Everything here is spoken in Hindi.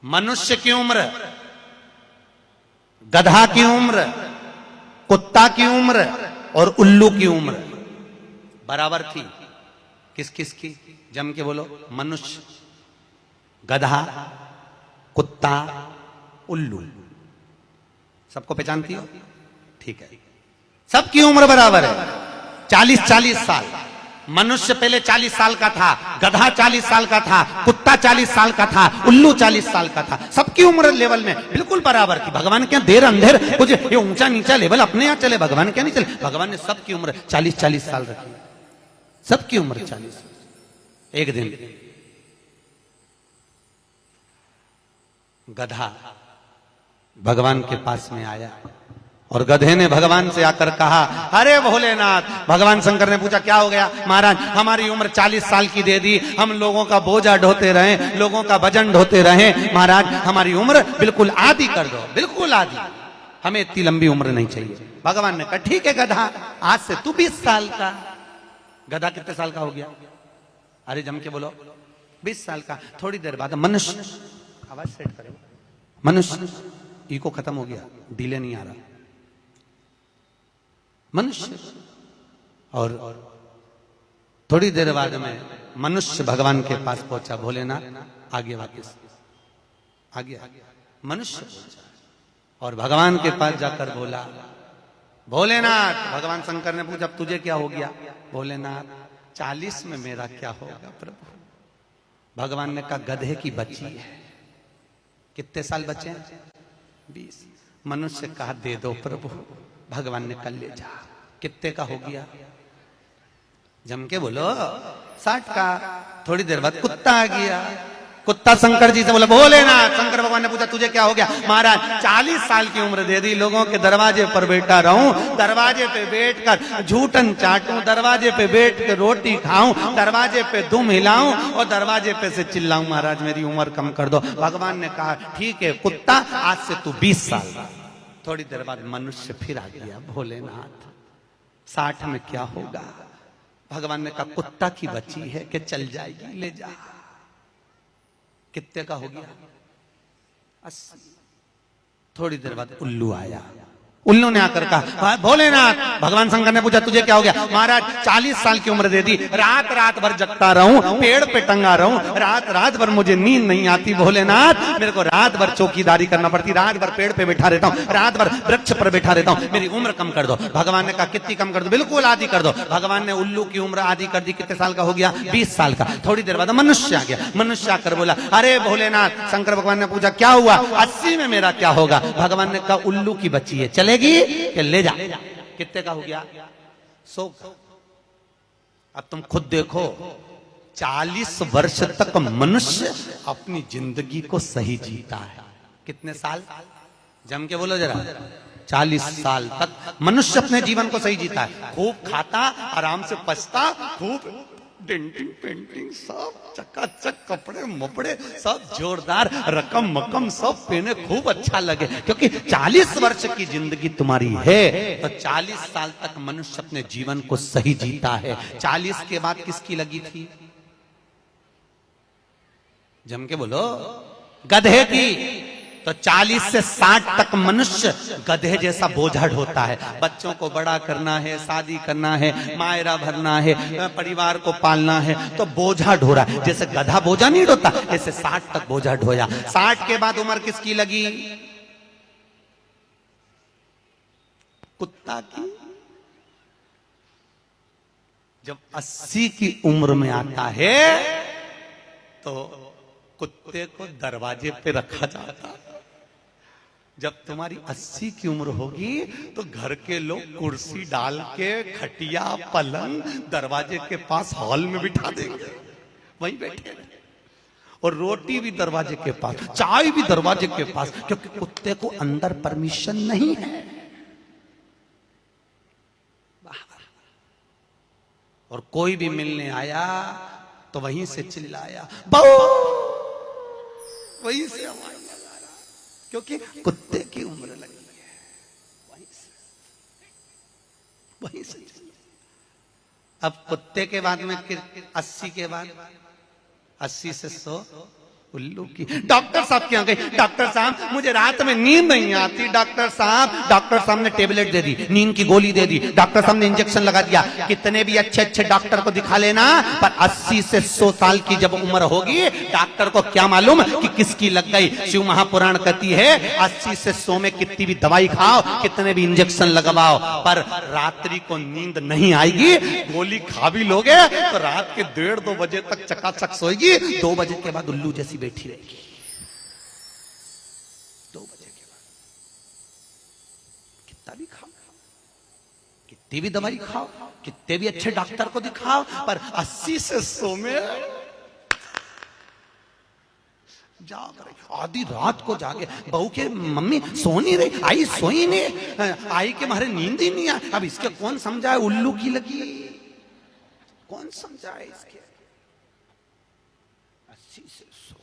मनुष्य की उम्र, गधा की उम्र, कुत्ता की उम्र और उल्लू की उम्र बराबर थी। किस किस की? जम के बोलो। मनुष्य, गधा, कुत्ता, उल्लू। सबको पहचानती हो? ठीक है, सबकी उम्र बराबर है, 40-40 साल। मनुष्य पहले 40 साल का था, गधा 40 साल का था, कुत्ता 40 साल का था, उल्लू 40 साल का था। सबकी उम्र लेवल में बिल्कुल बराबर थी। भगवान क्या देर अंधेर कुछ ये ऊंचा नीचा लेवल अपने यहां चले, भगवान क्या नहीं चले। भगवान ने सबकी उम्र 40-40 साल रखी, सबकी उम्र 40। एक दिन गधा भगवान के पास में आया और गधे ने भगवान से आकर कहा, अरे भोलेनाथ। भगवान शंकर ने पूछा, क्या हो गया? महाराज, हमारी उम्र 40 साल की दे दी, हम लोगों का बोझा ढोते रहे, लोगों का वजन ढोते रहे, महाराज हमारी उम्र बिल्कुल आधी कर दो, बिल्कुल आधी, हमें इतनी लंबी उम्र नहीं चाहिए। भगवान ने कहा, ठीक है गधा, आज से तू 20 साल का। गधा कितने साल का हो गया? अरे जम के बोलो, 20 साल का। थोड़ी देर बाद मनुष्य, आवाज सेट करो, मनुष्य इको खत्म हो गया, डिले नहीं आ रहा। मनुष्य और थोड़ी देर बाद में मनुष्य भगवान के पास पहुंचा। भोलेनाथ आगे वापस आ गया। मनुष्य और भगवान के पास जाकर बोला, भोलेनाथ। भगवान शंकर ने पूछा, तुझे क्या हो गया? भोलेनाथ 40 में मेरा क्या होगा प्रभु? भगवान ने कहा, गधे की बच्ची है। कितने साल बचे हैं? 20। मनुष्य कहा, दे दो प्रभु। भगवान ने कल ले जा। कितने का हो गया? जम के बोलो, 60 का। थोड़ी देर बाद कुत्ता आ गया। कुत्ता शंकर जी से बोला, भोलेनाथ। शंकर भगवान ने पूछा, तुझे क्या हो गया? महाराज 40 साल की उम्र दे दी, लोगों के दरवाजे पर बैठा रहूं, दरवाजे पे बैठकर झूठन चाटूं, दरवाजे पे बैठ के रोटी खाऊं, दरवाजे पे दुम हिलाऊं और दरवाजे पे से चिल्लाऊं, महाराज मेरी उम्र कम कर दो। भगवान ने कहा, ठीक है कुत्ता, आज से तू 20 साल का। थोड़ी देर बाद मनुष्य फिर आ गया। भोलेनाथ 60 में क्या होगा? भगवान ने कहा, कुत्ता की बच्ची है कि चल जाएगी, ले जा। कितने का हो गया? 80। थोड़ी देर बाद उल्लू आया। उल्लू ने आकर कहा, भोलेनाथ। भगवान शंकर ने पूछा, तुझे क्या हो गया? महाराज 40 साल की उम्र दे दी, रात रात भर जगता रहूं, पेड़ पे टंगा रहूं, रात रात भर मुझे नींद नहीं आती। भोलेनाथ मेरे को रात भर चौकीदारी करना पड़ती, रात भर पेड़ पे बैठा रहता हूं, रात भर वृक्ष पर बैठा रहता हूं, मेरी उम्र कम कर दो। भगवान ने कहा, कितनी कम कर दो? बिल्कुल आधी कर दो। भगवान ने उल्लू की उम्र आधी कर दी। कितने साल का हो गया? 20 साल का। थोड़ी देर बाद मनुष्य आ गया। मनुष्य आकर बोला, अरे भोलेनाथ। शंकर भगवान ने पूछा, क्या हुआ? 80 में मेरा क्या होगा? भगवान ने कहा, उल्लू की बच्ची है, चलेगी कि ले जा। कितने का हो गया? 100। अब तुम खुद देखो, 40 वर्ष तक मनुष्य अपनी जिंदगी को सही जीता है। कितने साल? जम के बोलो जरा। 40 साल तक मनुष्य अपने जीवन को सही जीता है। खूब खाता, आराम से पचता, खूब डेंटिंग पेंटिंग सब चकाचक, कपड़े मपड़े सब जोरदार, रकम मकम सब पहने, खूब अच्छा लगे, क्योंकि 40 वर्ष की जिंदगी तुम्हारी है तो 40 साल तक मनुष्य अपने जीवन को सही जीता है। 40 के बाद किसकी लगी थी? जम के बोलो, गधे की। तो 40 से 60 तक मनुष्य गधे जैसा बोझा ढोता है। बच्चों को बड़ा करना है, शादी करना है, मायरा भरना है, परिवार को पालना है, तो बोझा ढो रहा है। जैसे गधा बोझा नहीं ढोता, ऐसे 60 तक बोझा ढोया। 60 के बाद उम्र किसकी लगी? कुत्ता की। जब 80 की उम्र में आता है तो कुत्ते को दरवाजे पे रखा जाता। जब तुम्हारी 80 की उम्र होगी तो घर के लोग कुर्सी डाल के, खटिया पलंग दरवाजे के पास हॉल में बिठा देंगे, वहीं बैठे, और रोटी भी दरवाजे के पास, चाय भी दरवाजे के पास, क्योंकि कुत्ते को अंदर परमिशन नहीं है। और कोई भी मिलने आया तो वहीं से चिल्लाया, बहु, वहीं से आवाज लगा रहा, क्योंकि कुत्ते की उम्र लगी है। वहीं से अब कुत्ते के बाद में 80 के बाद 80 से 100 उल्लू की। डॉक्टर साहब क्या गई, डॉक्टर साहब मुझे रात में नींद नहीं आती, डॉक्टर साहब ने टेबलेट दे दी, नींद की गोली दे दी, डॉक्टर साहब ने इंजेक्शन लगा दिया। कितने भी अच्छे अच्छे डॉक्टर को दिखा लेना, पर 80 से 100 साल की जब उम्र होगी, डॉक्टर को क्या मालूम कि किसकी लग गई। शिव महापुराण कहती है 80 से 100 में कितनी भी दवाई खाओ, कितने भी इंजेक्शन लगवाओ, पर रात्रि को नींद नहीं आएगी। गोली खा भी लोगे तो रात के 1:30-2 बजे तक चकाचक सोएगी, 2 बजे के बाद उल्लू जैसी बैठी रहेगी। 2 बजे के बाद कितना भी खाओ, कितनी भी दवाई खाओ, कितने भी अच्छे डॉक्टर को दिखाओ, पर 80 से 100 में जाग रही। आधी रात को जागे, बहू के मम्मी सो नहीं रही, आई सोई नहीं, आई के मारे नींद ही नहीं आई। अब इसके कौन समझाए, उल्लू की लगी, कौन समझाए इसके। 80 से 100